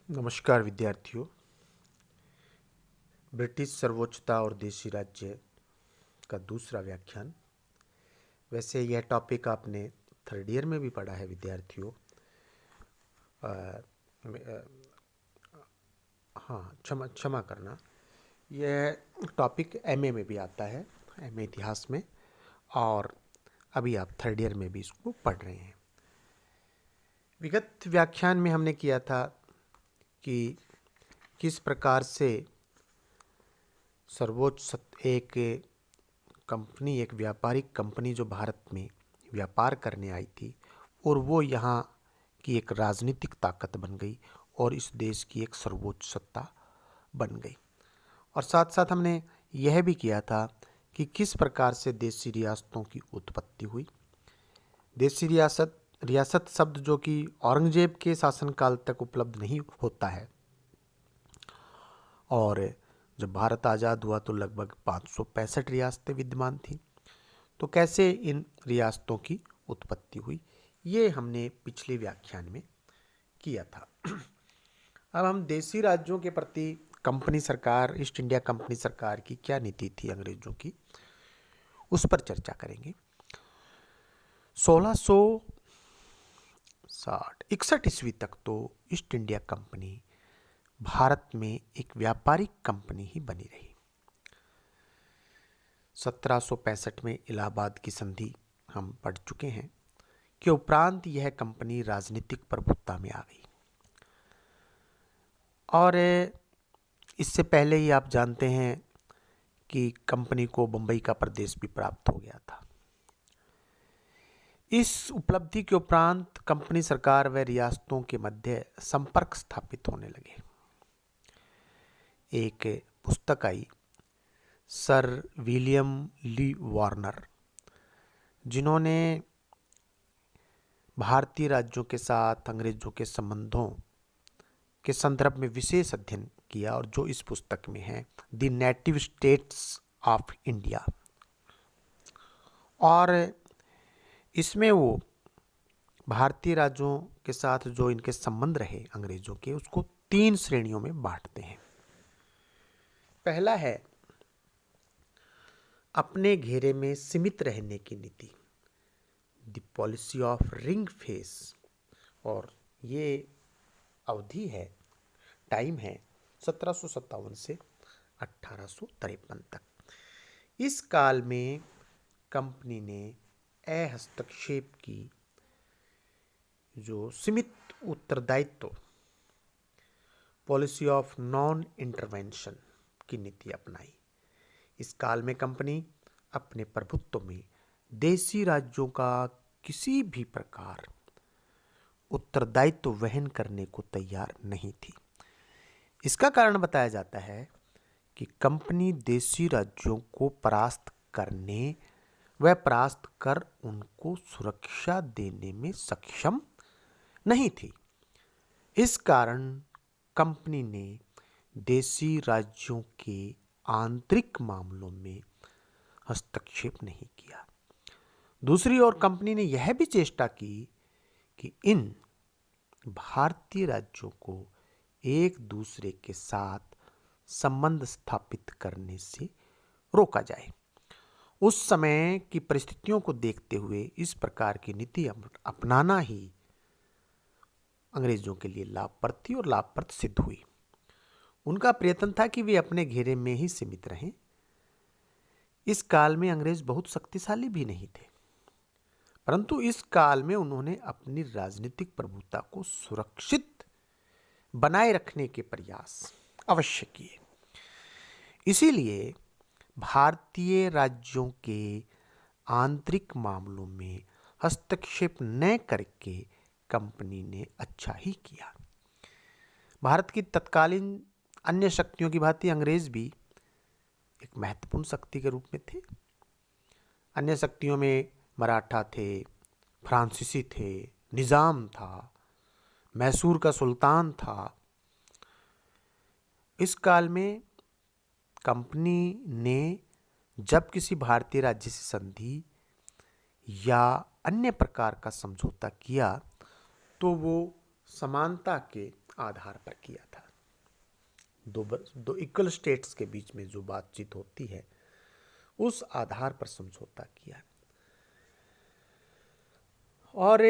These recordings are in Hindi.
नमस्कार विद्यार्थियों। ब्रिटिश सर्वोच्चता और देशी राज्य का दूसरा व्याख्यान। वैसे यह टॉपिक आपने थर्ड ईयर में भी पढ़ा है विद्यार्थियों। हाँ, क्षमा क्षमा करना, यह टॉपिक एमए में भी आता है, एमए इतिहास में, और अभी आप थर्ड ईयर में भी इसको पढ़ रहे हैं। विगत व्याख्यान में हमने किया था कि किस प्रकार से एक कंपनी, एक व्यापारिक कंपनी जो भारत में व्यापार करने आई थी और वो यहाँ की एक राजनीतिक ताकत बन गई और इस देश की एक सर्वोच्च सत्ता बन गई। और साथ साथ हमने यह भी किया था कि किस प्रकार से देशी रियासतों की उत्पत्ति हुई। देशी रियासत शब्द जो कि औरंगजेब के शासनकाल तक उपलब्ध नहीं होता है, और जब भारत आज़ाद हुआ तो लगभग 565 रियासतें विद्यमान थीं। तो कैसे इन रियासतों की उत्पत्ति हुई, ये हमने पिछले व्याख्यान में किया था। अब हम देशी राज्यों के प्रति कंपनी सरकार, ईस्ट इंडिया कंपनी सरकार की क्या नीति थी अंग्रेजों की, उस पर चर्चा करेंगे। 1661 ईस्वी तक तो ईस्ट इंडिया कंपनी भारत में एक व्यापारिक कंपनी ही बनी रही। 1765 में इलाहाबाद की संधि हम पढ़ चुके हैं के उपरांत यह कंपनी राजनीतिक प्रभुत्व में आ गई। और इससे पहले ही आप जानते हैं कि कंपनी को बंबई का प्रदेश भी प्राप्त हो गया था। इस उपलब्धि के उपरांत कंपनी सरकार व रियासतों के मध्य संपर्क स्थापित होने लगे। एक पुस्तक आई, सर विलियम ली वार्नर, जिन्होंने भारतीय राज्यों के साथ अंग्रेजों के संबंधों के संदर्भ में विशेष अध्ययन किया, और जो इस पुस्तक में है, the native states of India. और इसमें वो भारतीय राज्यों के साथ जो इनके संबंध रहे अंग्रेजों के, उसको 3 श्रेणियों में बांटते हैं। पहला है अपने घेरे में सीमित रहने की नीति, the policy of ring face, और ये अवधि है, टाइम है 1757 से 1853 तक। इस काल में कंपनी ने हस्तक्षेप की जो सीमित उत्तरदायित्व, पॉलिसी ऑफ नॉन इंटरवेंशन की नीति अपनाई। इस काल में कंपनी अपने प्रभुत्व में देशी राज्यों का किसी भी प्रकार उत्तरदायित्व वहन करने को तैयार नहीं थी। इसका कारण बताया जाता है कि कंपनी देशी राज्यों को परास्त करने व परास्त कर उनको सुरक्षा देने में सक्षम नहीं थी। इस कारण कंपनी ने देशी राज्यों के आंतरिक मामलों में हस्तक्षेप नहीं किया। दूसरी ओर कंपनी ने यह भी चेष्टा की कि इन भारतीय राज्यों को एक दूसरे के साथ संबंध स्थापित करने से रोका जाए। उस समय की परिस्थितियों को देखते हुए इस प्रकार की नीति अपनाना ही अंग्रेजों के लिए लाभप्रद थी और लाभप्रद सिद्ध हुई। उनका प्रयत्न था कि वे अपने घेरे में ही सीमित रहें। इस काल में अंग्रेज बहुत शक्तिशाली भी नहीं थे, परंतु इस काल में उन्होंने अपनी राजनीतिक प्रभुता को सुरक्षित बनाए रखने के प्रयास अवश्य किए। इसीलिए भारतीय राज्यों के आंतरिक मामलों में हस्तक्षेप न करके कंपनी ने अच्छा ही किया। भारत की तत्कालीन अन्य शक्तियों की भांति अंग्रेज भी एक महत्वपूर्ण शक्ति के रूप में थे। अन्य शक्तियों में मराठा थे, फ्रांसीसी थे, निजाम था, मैसूर का सुल्तान था। इस काल में कंपनी ने जब किसी भारतीय राज्य से संधि या अन्य प्रकार का समझौता किया तो वो समानता के आधार पर किया था। दो इक्वल स्टेट्स के बीच में जो बातचीत होती है उस आधार पर समझौता किया। और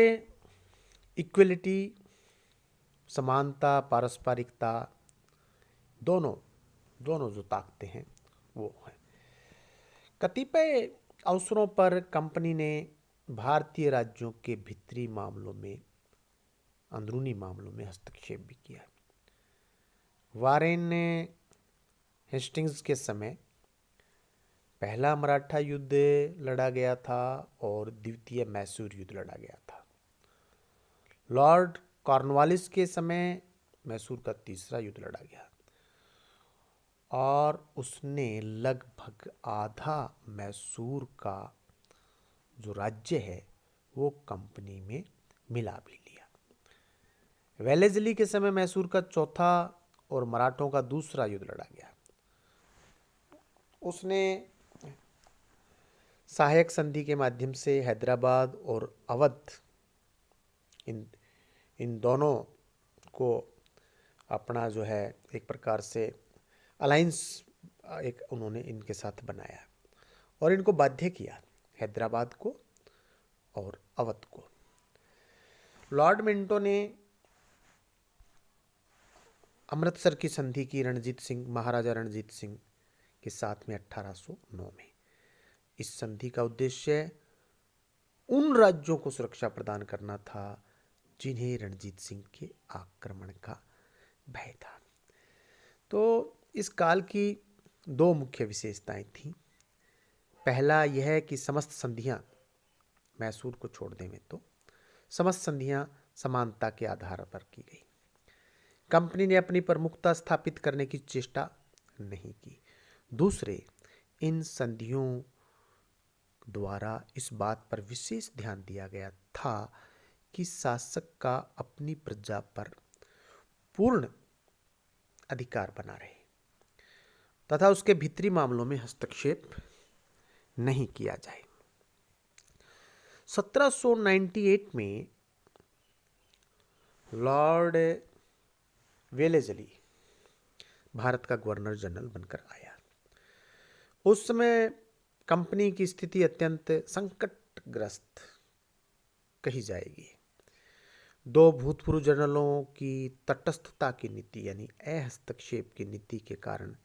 इक्वलिटी, समानता, पारस्परिकता, दोनों जो ताकतें हैं वो है। कतिपय अवसरों पर कंपनी ने भारतीय राज्यों के भीतरी मामलों में, अंदरूनी मामलों में हस्तक्षेप भी किया। वारेन हेस्टिंग्स के समय पहला मराठा युद्ध लड़ा गया था और द्वितीय मैसूर युद्ध लड़ा गया था। लॉर्ड कॉर्नवालिस के समय मैसूर का तीसरा युद्ध लड़ा गया और उसने लगभग आधा मैसूर का जो राज्य है वो कंपनी में मिला भी लिया। वेलेस्ली के समय मैसूर का चौथा और मराठों का दूसरा युद्ध लड़ा गया। उसने सहायक संधि के माध्यम से हैदराबाद और अवध इन दोनों को अपना जो है एक प्रकार से अलायंस एक उन्होंने इनके साथ बनाया और इनको बाध्य किया, हैदराबाद को और अवध को। लॉर्ड मिंटो ने अमृतसर की संधि की महाराजा रणजीत सिंह के साथ में 1809 में। इस संधि का उद्देश्य उन राज्यों को सुरक्षा प्रदान करना था जिन्हें रणजीत सिंह के आक्रमण का भय था। तो इस काल की दो मुख्य विशेषताएं थीं। पहला यह है कि समस्त संधियां, मैसूर को छोड़ दें में तो समस्त संधियां समानता के आधार पर की गई। कंपनी ने अपनी प्रमुखता स्थापित करने की चेष्टा नहीं की। दूसरे, इन संधियों द्वारा इस बात पर विशेष ध्यान दिया गया था कि शासक का अपनी प्रजा पर पूर्ण अधिकार बना रहे तथा उसके भीतरी मामलों में हस्तक्षेप नहीं किया जाए। 1798 में लॉर्ड वेलेस्ली भारत का गवर्नर जनरल बनकर आया। उस समय कंपनी की स्थिति अत्यंत संकटग्रस्त कही जाएगी। दो भूतपूर्व जनरलों की तटस्थता की नीति यानी अहस्तक्षेप की नीति के कारण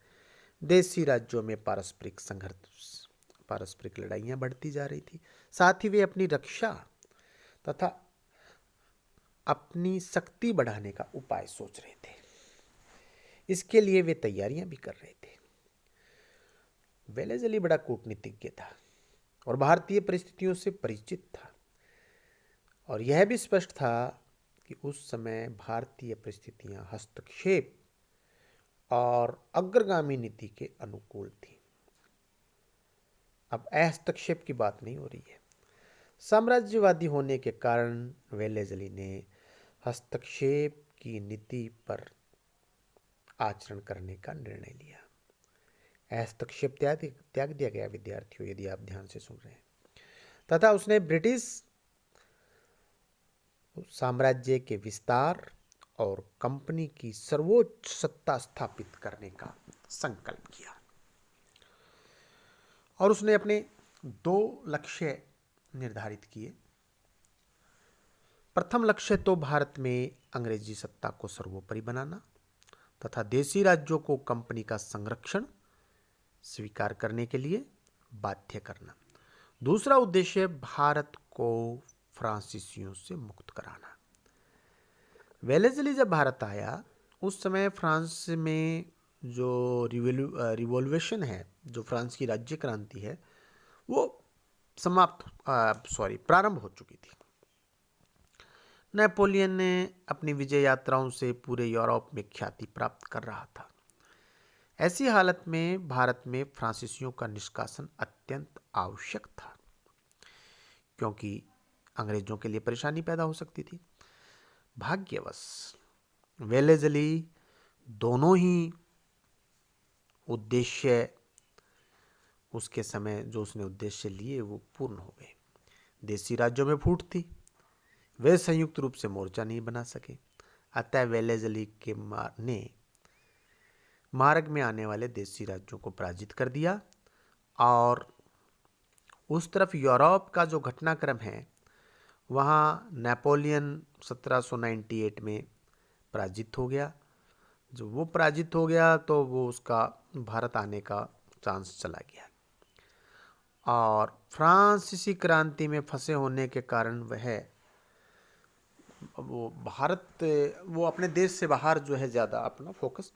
देशी राज्यों में पारस्परिक संघर्ष, पारस्परिक लड़ाइयाँ बढ़ती जा रही थी। साथ ही वे अपनी रक्षा तथा अपनी शक्ति बढ़ाने का उपाय सोच रहे थे। इसके लिए वे तैयारियां भी कर रहे थे। वेलेस्ली बड़ा कूटनीतिज्ञ था और भारतीय परिस्थितियों से परिचित था और यह भी स्पष्ट था कि उस समय भारतीय परिस्थितियां हस्तक्षेप और अग्रगामी नीति के अनुकूल थी। अब हस्तक्षेप की बात नहीं हो रही है। साम्राज्यवादी होने के कारण वेलेस्ली ने हस्तक्षेप की नीति पर आचरण करने का निर्णय लिया। हस्तक्षेप त्याग दिया गया विद्यार्थियों, यदि आप ध्यान से सुन रहे हैं, तथा उसने ब्रिटिश साम्राज्य के विस्तार और कंपनी की सर्वोच्च सत्ता स्थापित करने का संकल्प किया। और उसने अपने दो लक्ष्य निर्धारित किए। प्रथम लक्ष्य तो भारत में अंग्रेजी सत्ता को सर्वोपरि बनाना तथा देशी राज्यों को कंपनी का संरक्षण स्वीकार करने के लिए बाध्य करना। दूसरा उद्देश्य भारत को फ्रांसीसियों से मुक्त कराना। वेलेस्ली जब भारत आया उस समय फ्रांस में जो रिवॉल्यूशन है, जो फ्रांस की राज्य क्रांति है, वो प्रारंभ हो चुकी थी। नेपोलियन ने अपनी विजय यात्राओं से पूरे यूरोप में ख्याति प्राप्त कर रहा था। ऐसी हालत में भारत में फ्रांसीसियों का निष्कासन अत्यंत आवश्यक था, क्योंकि अंग्रेजों के लिए परेशानी पैदा हो सकती थी। भाग्यवश वेलेस्ली दोनों ही उद्देश्य, उसके समय जो उसने उद्देश्य लिए वो पूर्ण हो गए। देशी राज्यों में फूट थी, वे संयुक्त रूप से मोर्चा नहीं बना सके। अतः वेलेज़ली के ने मार्ग में आने वाले देशी राज्यों को पराजित कर दिया और उस तरफ यूरोप का जो घटनाक्रम है वहाँ नेपोलियन 1798 में पराजित हो गया। जब वो पराजित हो गया तो वो उसका भारत आने का चांस चला गया और फ्रांसीसी क्रांति में फंसे होने के कारण वो अपने देश से बाहर जो है ज़्यादा अपना फोकस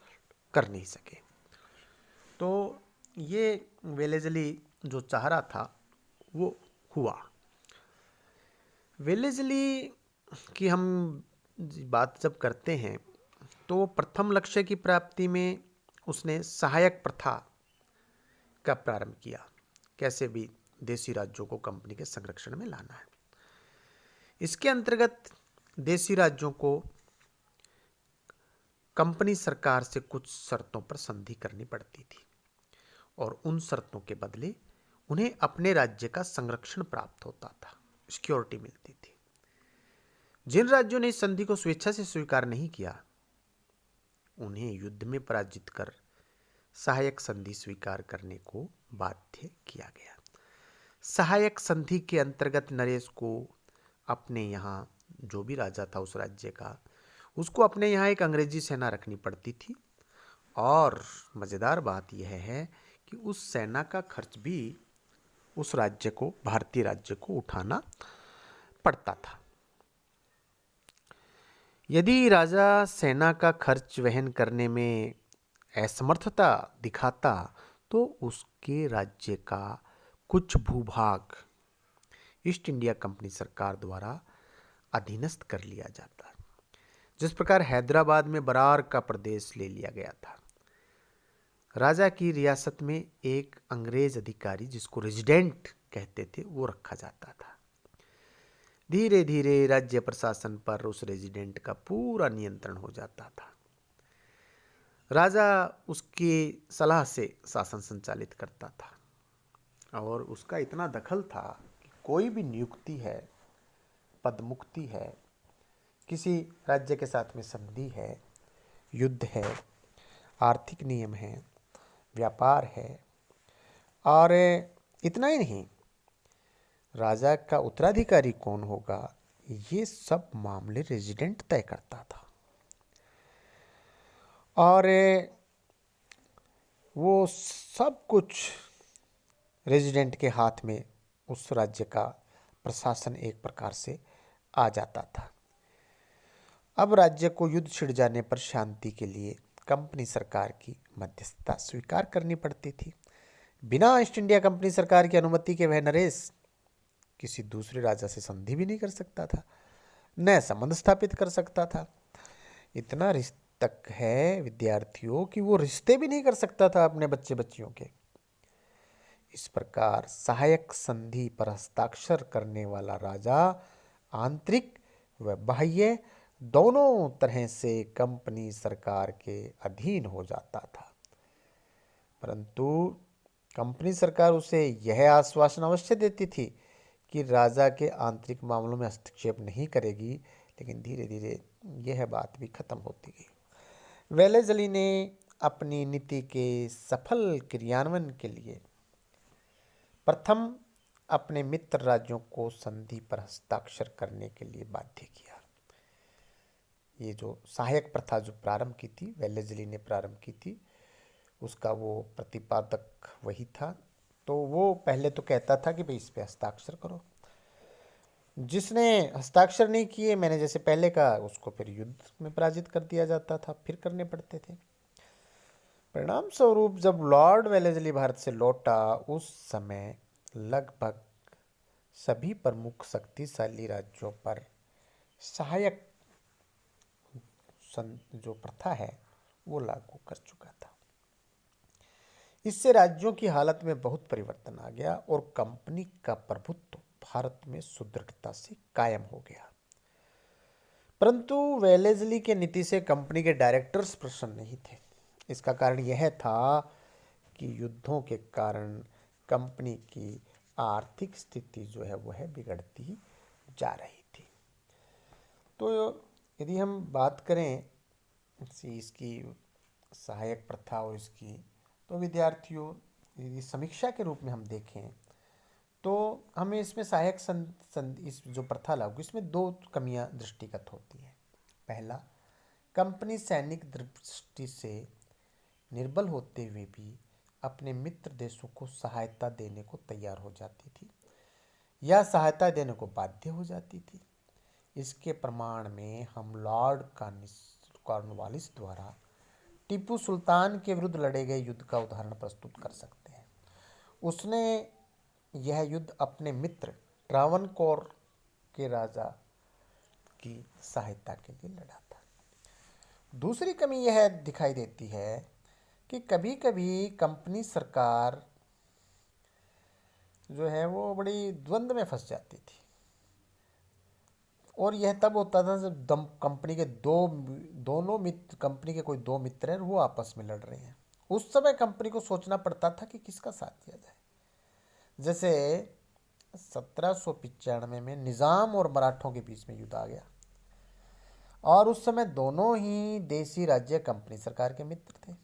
कर नहीं सके। तो ये वेलेज़ली जो चाह रहा था वो हुआ। वेलेज़ली की हम बात जब करते हैं तो प्रथम लक्ष्य की प्राप्ति में उसने सहायक प्रथा का प्रारंभ किया, कैसे भी देशी राज्यों को कंपनी के संरक्षण में लाना है। इसके अंतर्गत देशी राज्यों को कंपनी सरकार से कुछ शर्तों पर संधि करनी पड़ती थी और उन शर्तों के बदले उन्हें अपने राज्य का संरक्षण प्राप्त होता था, सिक्योरिटी मिलती थी। जिन राज्यों ने इस संधि को स्वेच्छा से स्वीकार नहीं किया उन्हें युद्ध में पराजित कर सहायक संधि स्वीकार करने को बाध्य किया गया। सहायक संधि के अंतर्गत नरेश को अपने यहाँ जो भी राजा था उस राज्य का, उसको अपने यहाँ एक अंग्रेजी सेना रखनी पड़ती थी और मज़ेदार बात यह है कि उस सेना का खर्च भी उस राज्य को, भारतीय राज्य को उठाना पड़ता था। यदि राजा सेना का खर्च वहन करने में असमर्थता दिखाता तो उसके राज्य का कुछ भूभाग ईस्ट इंडिया कंपनी सरकार द्वारा अधीनस्थ कर लिया जाता, जिस प्रकार हैदराबाद में बरार का प्रदेश ले लिया गया था। राजा की रियासत में एक अंग्रेज अधिकारी जिसको रेजिडेंट कहते थे वो रखा जाता था। धीरे धीरे राज्य प्रशासन पर उस रेजिडेंट का पूरा नियंत्रण हो जाता था। राजा उसकी सलाह से शासन संचालित करता था और उसका इतना दखल था कि कोई भी नियुक्ति है, पदमुक्ति है, किसी राज्य के साथ में संधि है, युद्ध है, आर्थिक नियम है, व्यापार है और इतना ही नहीं, राजा का उत्तराधिकारी कौन होगा ये सब मामले रेजिडेंट तय करता था। और वो सब कुछ रेजिडेंट के हाथ में उस राज्य का प्रशासन एक प्रकार से आ जाता था। अब राज्य को युद्ध छिड़ जाने पर शांति के लिए कंपनी सरकार की मध्यस्थता स्वीकार करनी पड़ती थी। बिना ईस्ट इंडिया कंपनी सरकार की अनुमति के वह नरेश किसी दूसरे राजा से संधि भी नहीं कर सकता था, न संबंध स्थापित कर सकता था। इतना तक है विद्यार्थियों कि वो रिश्ते भी नहीं कर सकता था अपने बच्चे बच्चियों के। इस प्रकार सहायक संधि पर हस्ताक्षर करने वाला राजा आंतरिक व बाह्य दोनों तरह से कंपनी सरकार के अधीन हो जाता था, परंतु कंपनी सरकार उसे यह आश्वासन अवश्य देती थी कि राजा के आंतरिक मामलों में हस्तक्षेप नहीं करेगी, लेकिन धीरे धीरे यह बात भी खत्म होती गई। वेलेज़ली ने अपनी नीति के सफल क्रियान्वयन के लिए प्रथम अपने मित्र राज्यों को संधि पर हस्ताक्षर करने के लिए बाध्य किया। ये जो सहायक प्रथा जो प्रारंभ की थी, वेलेज़ली ने प्रारंभ की थी, उसका वो प्रतिपादक वही था। तो वो पहले तो कहता था कि भाई इस पे हस्ताक्षर करो, जिसने हस्ताक्षर नहीं किए, मैंने जैसे पहले कहा, उसको फिर युद्ध में पराजित कर दिया जाता था, फिर करने पड़ते थे। परिणाम स्वरूप जब लॉर्ड वेलेज़ली भारत से लौटा उस समय लगभग सभी प्रमुख शक्तिशाली राज्यों पर सहायक जो प्रथा है वो लागू कर चुका था। इससे राज्यों की हालत में बहुत परिवर्तन आ गया और कंपनी का प्रभुत्व भारत में सुदृढ़ता से कायम हो गया। परंतु वेलेज़ली के नीति से कंपनी के डायरेक्टर्स प्रसन्न नहीं थे। इसका कारण यह था कि युद्धों के कारण कंपनी की आर्थिक स्थिति जो है वो है बिगड़ती जा रही थी। तो यदि हम बात करें इसकी सहायक प्रथा और इसकी, तो विद्यार्थियों यदि समीक्षा के रूप में हम देखें तो हमें इसमें सहायक इस जो प्रथा लागू, इसमें दो कमियां दृष्टिगत होती हैं। पहला, कंपनी सैनिक दृष्टि से निर्बल होते हुए भी अपने मित्र देशों को सहायता देने को तैयार हो जाती थी या सहायता देने को बाध्य हो जाती थी। इसके प्रमाण में हम लॉर्ड कॉर्नवालिस द्वारा टीपू सुल्तान के विरुद्ध लड़े गए युद्ध का उदाहरण प्रस्तुत कर सकते हैं। उसने यह युद्ध अपने मित्र ट्रावनकोर के राजा की सहायता के लिए लड़ा था। दूसरी कमी यह दिखाई देती है कि कभी कभी कंपनी सरकार जो है वो बड़ी द्वंद्व में फंस जाती थी, और यह तब होता था जब कंपनी के दोनों मित्र, कंपनी के कोई दो मित्र हैं, वो आपस में लड़ रहे हैं। उस समय कंपनी को सोचना पड़ता था कि किसका साथ दिया जाए। जैसे 1795 में निजाम और मराठों के बीच में युद्ध आ गया, और उस समय दोनों ही देसी राज्य कंपनी सरकार के मित्र थे।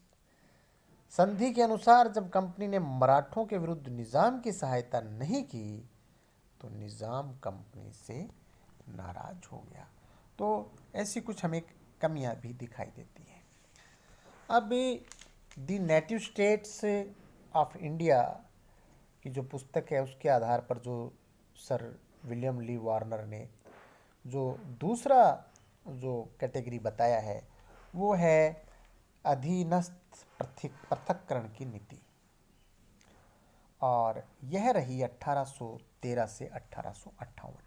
संधि के अनुसार जब कंपनी ने मराठों के विरुद्ध निजाम की सहायता नहीं की तो निजाम कंपनी से नाराज हो गया। तो ऐसी कुछ हमें कमियां भी दिखाई देती हैं। अब दी नेटिव स्टेट्स ऑफ इंडिया की जो पुस्तक है उसके आधार पर जो सर विलियम ली वार्नर ने जो दूसरा जो कैटेगरी बताया है वो है अधीनस्थ पृथक्करण की नीति, और यह रही 1813 से 1858,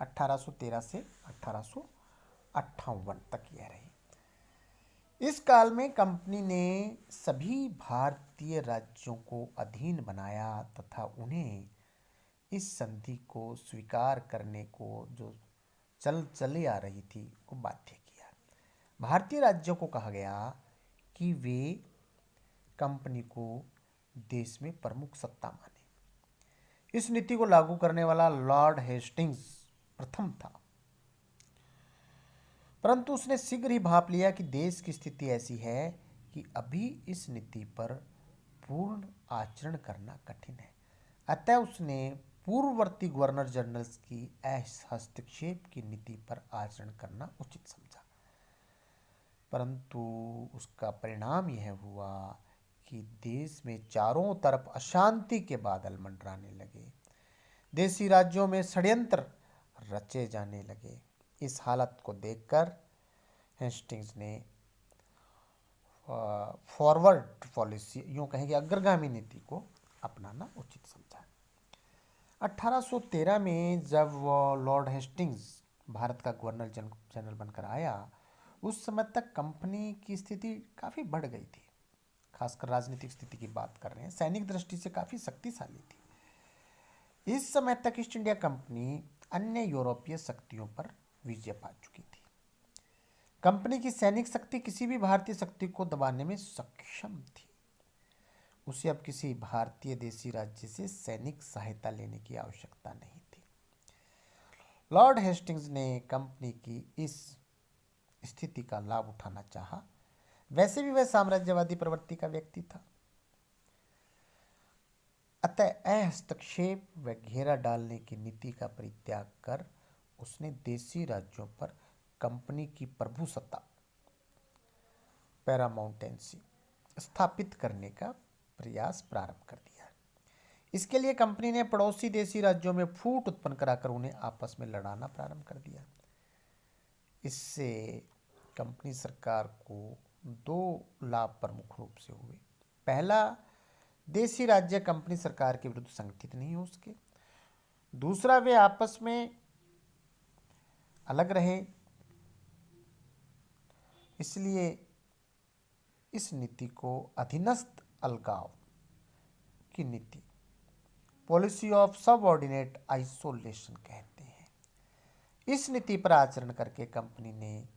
1813 से 1858 तक यह रही। इस काल में कंपनी ने सभी भारतीय राज्यों को अधीन बनाया तथा उन्हें इस संधि को स्वीकार करने को जो चली आ रही थी को बाध्य किया। भारतीय राज्यों को कहा गया कि वे कंपनी को देश में प्रमुख सत्ता माने। इस नीति को लागू करने वाला लॉर्ड हेस्टिंग्स प्रथम था, परंतु उसने शीघ्र ही भांप लिया कि देश की स्थिति ऐसी है कि अभी इस नीति पर पूर्ण आचरण करना कठिन है। अतः उसने पूर्ववर्ती गवर्नर जनरल्स की हस्तक्षेप की नीति पर आचरण करना उचित समझा, परंतु उसका परिणाम यह हुआ कि देश में चारों तरफ अशांति के बादल मंडराने लगे। देसी राज्यों में षड्यंत्र रचे जाने लगे। इस हालत को देखकर हेस्टिंग्स ने फॉरवर्ड पॉलिसी, यूँ कहेंगे अग्रगामी नीति को अपनाना उचित समझा। 1813 में जब लॉर्ड हेस्टिंग्स भारत का गवर्नर जनरल बनकर आया, उस समय तक कंपनी की स्थिति काफ़ी बढ़ गई थी। खासकर राजनीतिक स्थिति की बात कर रहे हैं, सैनिक दृष्टि से काफ़ी शक्तिशाली थी। इस समय तक ईस्ट इंडिया कंपनी अन्य यूरोपीय शक्तियों पर विजय पा चुकी थी। कंपनी की सैनिक शक्ति किसी भी भारतीय शक्ति को दबाने में सक्षम थी। उसे अब किसी भारतीय देसी राज्य से सैनिक सहायता लेने की आवश्यकता नहीं थी। लॉर्ड हेस्टिंग्स ने कंपनी की इस स्थिति का लाभ उठाना चाहा। वैसे भी वह साम्राज्यवादी प्रवृत्ति का व्यक्ति था, अतः हस्तक्षेप व घेरा डालने की नीति का परित्याग कर उसने देसी राज्यों पर कंपनी की प्रभुसत्ता, पैरामाउंटेंसी स्थापित करने का प्रयास प्रारंभ कर दिया। इसके लिए कंपनी ने पड़ोसी देसी राज्यों में फूट उत्पन्न कराकर उन्हें आपस में लड़ाना प्रारंभ कर दिया। इससे कंपनी सरकार को दो लाभ प्रमुख रूप से हुए। पहला, देसी राज्य कंपनी सरकार के विरुद्ध संगठित नहीं हो सके। दूसरा, वे आपस में अलग रहे। इसलिए इस नीति को अधीनस्थ अलगाव की नीति, पॉलिसी ऑफ सबऑर्डिनेट आइसोलेशन कहते हैं। इस नीति पर आचरण करके कंपनी ने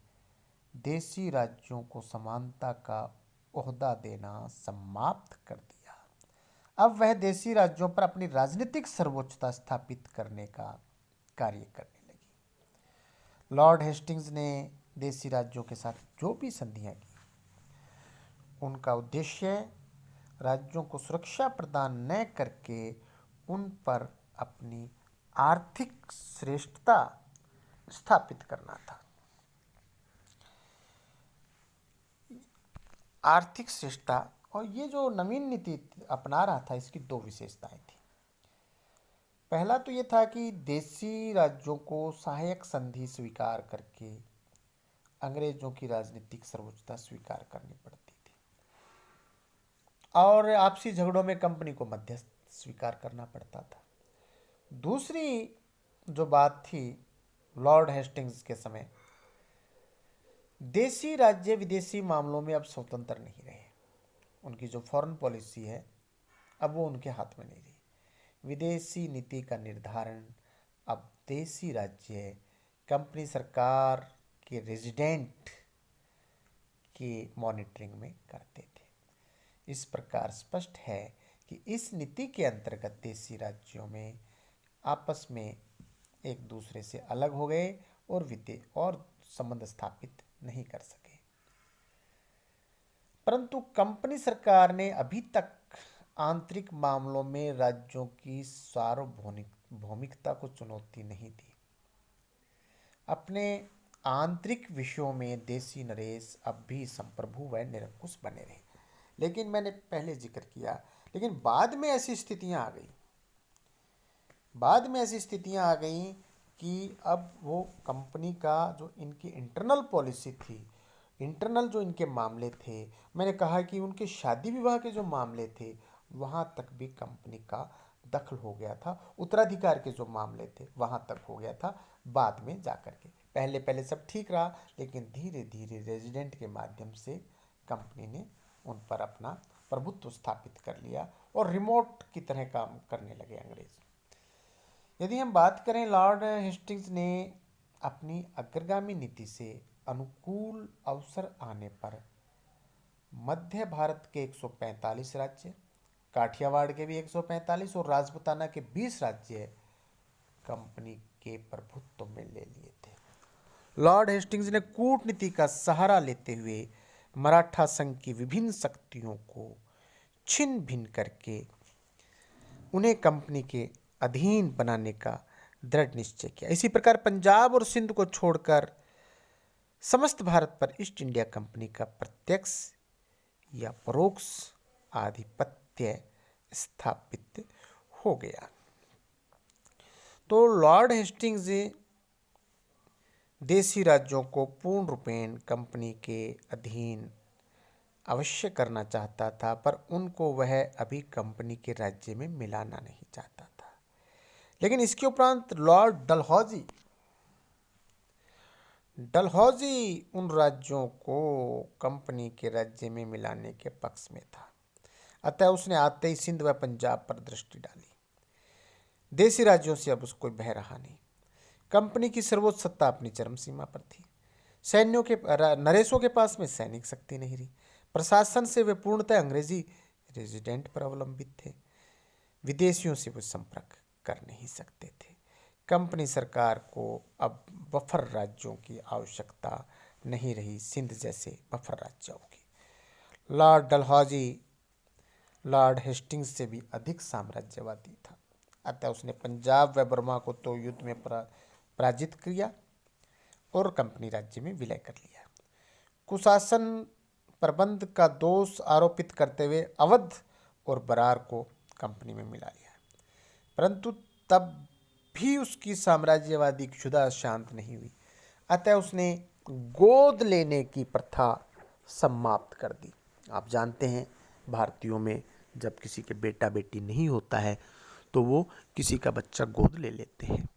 देसी राज्यों को समानता का ओहदा देना समाप्त कर दिया। अब वह देसी राज्यों पर अपनी राजनीतिक सर्वोच्चता स्थापित करने का कार्य करने लगी। लॉर्ड हेस्टिंग्स ने देसी राज्यों के साथ जो भी संधियां की, उनका उद्देश्य राज्यों को सुरक्षा प्रदान न करके उन पर अपनी आर्थिक श्रेष्ठता स्थापित करना था। आर्थिक श्रेष्ठता, और ये जो नवीन नीति अपना रहा था, इसकी दो विशेषताएं थी। पहला तो ये था कि देसी राज्यों को सहायक संधि स्वीकार करके अंग्रेजों की राजनीतिक सर्वोच्चता स्वीकार करनी पड़ती थी, और आपसी झगड़ों में कंपनी को मध्यस्थ स्वीकार करना पड़ता था। दूसरी जो बात थी, लॉर्ड हेस्टिंग्स के समय देसी राज्य विदेशी मामलों में अब स्वतंत्र नहीं रहे। उनकी जो फॉरेन पॉलिसी है अब वो उनके हाथ में नहीं रही। विदेशी नीति का निर्धारण अब देसी राज्य कंपनी सरकार के रेजिडेंट की मॉनिटरिंग में करते थे। इस प्रकार स्पष्ट है कि इस नीति के अंतर्गत देसी राज्यों में आपस में एक दूसरे से अलग हो गए और संबंध स्थापित नहीं कर सके। परंतु कंपनी सरकार ने अभी तक आंतरिक मामलों में राज्यों की सार्वभौमिकता को चुनौती नहीं दी। अपने आंतरिक विषयों में देसी नरेश अब भी संप्रभु व निरंकुश बने रहे। लेकिन मैंने पहले जिक्र किया, लेकिन बाद में ऐसी स्थितियां आ गई कि अब वो कंपनी का जो इनकी इंटरनल पॉलिसी थी, इंटरनल जो इनके मामले थे, मैंने कहा कि उनके शादी विवाह के जो मामले थे वहाँ तक भी कंपनी का दखल हो गया था। उत्तराधिकार के जो मामले थे वहाँ तक हो गया था बाद में जाकर के। पहले सब ठीक रहा, लेकिन धीरे धीरे रेजिडेंट के माध्यम से कंपनी ने उन पर अपना प्रभुत्व स्थापित कर लिया और रिमोट की तरह काम करने लगे अंग्रेज। यदि हम बात करें, लॉर्ड हेस्टिंग्स ने अपनी अग्रगामी नीति से अनुकूल अवसर आने पर मध्य भारत के 145 राज्य, काठियावाड़ के भी 145 और राजपुताना के 20 राज्य कंपनी के प्रभुत्व में ले लिए थे। लॉर्ड हेस्टिंग्स ने कूटनीति का सहारा लेते हुए मराठा संघ की विभिन्न शक्तियों को छिन्न भिन्न करके उन्हें कंपनी के अधीन बनाने का दृढ़ निश्चय किया। इसी प्रकार पंजाब और सिंध को छोड़कर समस्त भारत पर ईस्ट इंडिया कंपनी का प्रत्यक्ष या परोक्ष आधिपत्य स्थापित हो गया। तो लॉर्ड हेस्टिंग्स देसी राज्यों को पूर्ण रूपेण कंपनी के अधीन अवश्य करना चाहता था, पर उनको वह अभी कंपनी के राज्य में मिलाना नहीं चाहता था। लेकिन इसके उपरांत लॉर्ड डलहौजी उन राज्यों को कंपनी के राज्य में मिलाने के पक्ष में था। अतः उसने आते ही सिंध व पंजाब पर दृष्टि डाली। देसी राज्यों से अब उसको भय रहा नहीं। कंपनी की सर्वोच्च सत्ता अपनी चरम सीमा पर थी। नरेशों के पास में सैनिक शक्ति नहीं रही। प्रशासन से वे पूर्णतः अंग्रेजी रेजिडेंट पर अवलंबित थे। विदेशियों से वे संपर्क कर नहीं सकते थे। कंपनी सरकार को अब बफर राज्यों की आवश्यकता नहीं रही, सिंध जैसे बफर राज्यों की। लॉर्ड डलहौजी लॉर्ड हेस्टिंग्स से भी अधिक साम्राज्यवादी था। अतः उसने पंजाब व बर्मा को तो युद्ध में पराजित किया और कंपनी राज्य में विलय कर लिया। कुशासन प्रबंध का दोष आरोपित करते हुए अवध और बरार को कंपनी में मिला लिया। परंतु तब भी उसकी साम्राज्यवादी क्षुधा शांत नहीं हुई। अतः उसने गोद लेने की प्रथा समाप्त कर दी। आप जानते हैं, भारतीयों में जब किसी के बेटा बेटी नहीं होता है तो वो किसी का बच्चा गोद ले लेते हैं।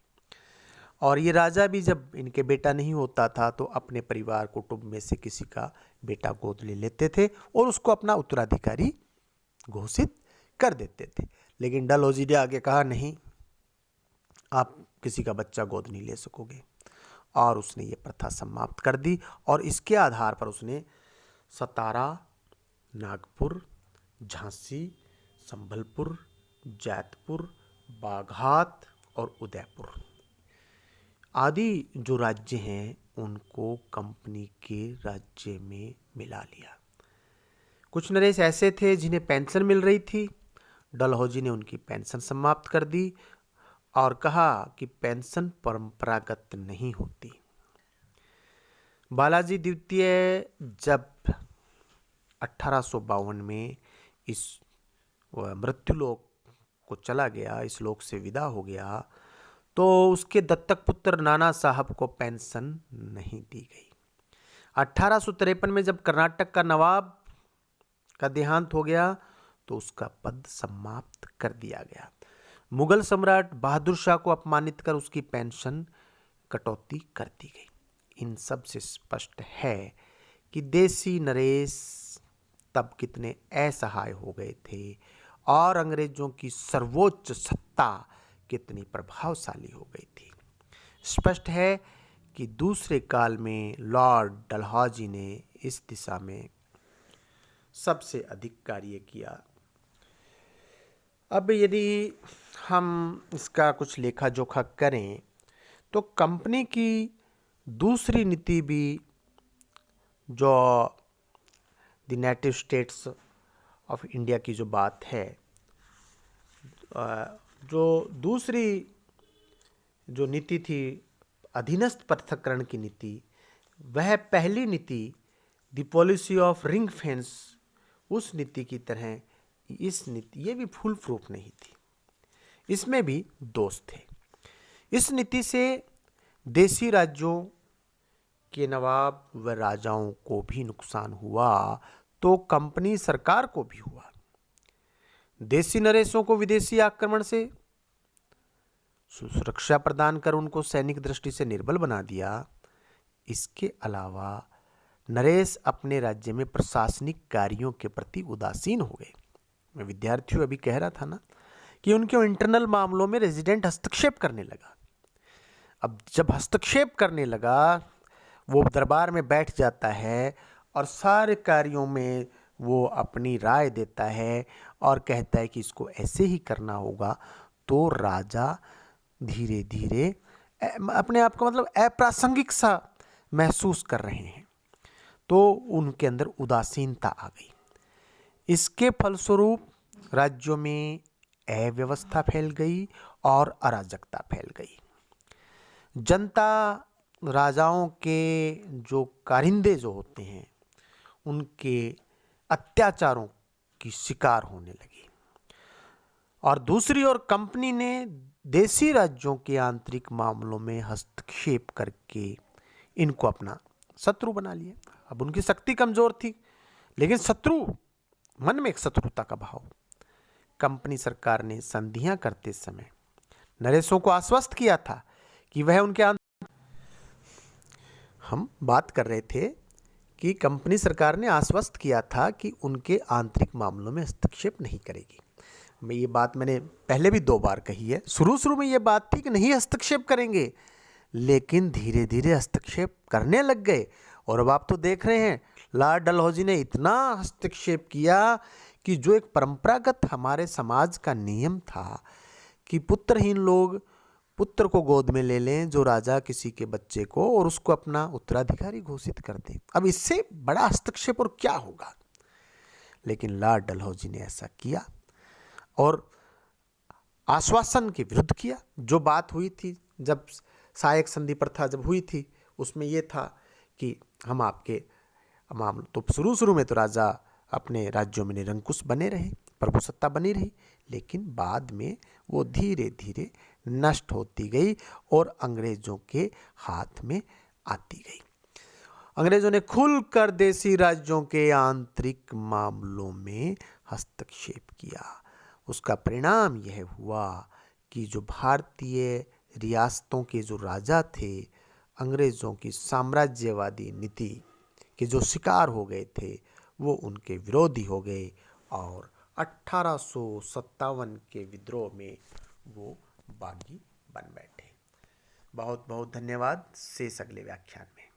और ये राजा भी जब इनके बेटा नहीं होता था तो अपने परिवार कुटुंब में से किसी का बेटा गोद ले लेते थे और उसको अपना उत्तराधिकारी घोषित कर देते थे। लेकिन डलहौजी ने आगे कहा, नहीं, आप किसी का बच्चा गोद नहीं ले सकोगे, और उसने ये प्रथा समाप्त कर दी। और इसके आधार पर उसने सतारा, नागपुर, झांसी, संबलपुर, जैतपुर, बाघात और उदयपुर, आदि जो राज्य हैं उनको कंपनी के राज्य में मिला लिया। कुछ नरेश ऐसे थे जिन्हें पेंशन मिल रही थी। डलहौजी ने उनकी पेंशन समाप्त कर दी और कहा कि पेंशन परंपरागत नहीं होती। बालाजी द्वितीय जब 1852 में इस मृत्युलोक को चला गया, इस लोक से विदा हो गया, तो उसके दत्तक पुत्र नाना साहब को पेंशन नहीं दी गई। 1853 में जब कर्नाटक का नवाब का देहांत हो गया तो उसका पद समाप्त कर दिया गया। मुगल सम्राट बहादुर शाह को अपमानित कर उसकी पेंशन कटौती कर दी गई। इन सब से स्पष्ट है कि देसी नरेश तब कितने असहाय हो गए थे और अंग्रेजों की सर्वोच्च सत्ता कितनी प्रभावशाली हो गई थी। स्पष्ट है कि दूसरे काल में लॉर्ड डलहौजी ने इस दिशा में सबसे अधिक कार्य किया। अब यदि हम इसका कुछ लेखा जोखा करें तो कंपनी की दूसरी नीति भी, जो the native states of India की जो बात है, जो दूसरी जो नीति थी अधीनस्थ पृथक्करण की नीति, वह पहली नीति the policy of ring fence, उस नीति की तरह इस नीति ये भी फुल प्रूफ नहीं थी। इसमें भी दोष थे। इस नीति से देसी राज्यों के नवाब व राजाओं को भी नुकसान हुआ तो कंपनी सरकार को भी हुआ। देसी नरेशों को विदेशी आक्रमण से सुरक्षा प्रदान कर उनको सैनिक दृष्टि से निर्बल बना दिया। इसके अलावा नरेश अपने राज्य में प्रशासनिक कार्यों के प्रति उदासीन हो गए। मैं विद्यार्थियों अभी कह रहा था ना कि उनके इंटरनल मामलों में रेजिडेंट हस्तक्षेप करने लगा। अब जब हस्तक्षेप करने लगा, वो दरबार में बैठ जाता है और सारे कार्यों में वो अपनी राय देता है और कहता है कि इसको ऐसे ही करना होगा, तो राजा धीरे धीरे अपने आप को मतलब अप्रासंगिक सा महसूस कर रहे हैं, तो उनके अंदर उदासीनता आ गई। इसके फलस्वरूप राज्यों में अव्यवस्था फैल गई और अराजकता फैल गई। जनता राजाओं के जो कारिंदे जो होते हैं उनके अत्याचारों की शिकार होने लगी और दूसरी ओर कंपनी ने देसी राज्यों के आंतरिक मामलों में हस्तक्षेप करके इनको अपना शत्रु बना लिया। अब उनकी शक्ति कमजोर थी, लेकिन शत्रु मन में एक शत्रुता का भाव। कंपनी सरकार ने संधियां करते समय नरेशों को आश्वस्त किया था कि वह उनके हम बात कर रहे थे कि कंपनी सरकार ने आश्वस्त किया था कि उनके आंतरिक मामलों में हस्तक्षेप नहीं करेगी। ये बात मैंने पहले भी 2 बार कही है। शुरू में ये बात थी कि नहीं हस्तक्षेप करेंगे, लेकिन धीरे धीरे हस्तक्षेप करने लग गए। और अब आप तो देख रहे हैं लॉर्ड डलहौजी ने इतना हस्तक्षेप किया कि जो एक परंपरागत हमारे समाज का नियम था कि पुत्रहीन लोग पुत्र को गोद में ले लें, जो राजा किसी के बच्चे को, और उसको अपना उत्तराधिकारी घोषित कर दें। अब इससे बड़ा हस्तक्षेप और क्या होगा। लेकिन लॉर्ड डलहौजी ने ऐसा किया और आश्वासन के विरुद्ध किया। जो बात हुई थी जब सहायक संधि प्रथा जब हुई थी, उसमें यह था कि हम आपके मामले, तो शुरू में तो राजा अपने राज्यों में निरंकुश बने रहे, प्रभुसत्ता बनी रही, लेकिन बाद में वो धीरे धीरे नष्ट होती गई और अंग्रेजों के हाथ में आती गई। अंग्रेजों ने खुलकर देसी राज्यों के आंतरिक मामलों में हस्तक्षेप किया। उसका परिणाम यह हुआ कि जो भारतीय रियासतों के जो राजा थे, अंग्रेजों की साम्राज्यवादी नीति के जो शिकार हो गए थे, वो उनके विरोधी हो गए और 1857 के विद्रोह में वो बागी बन बैठे। बहुत बहुत धन्यवाद। शेष अगले व्याख्यान में।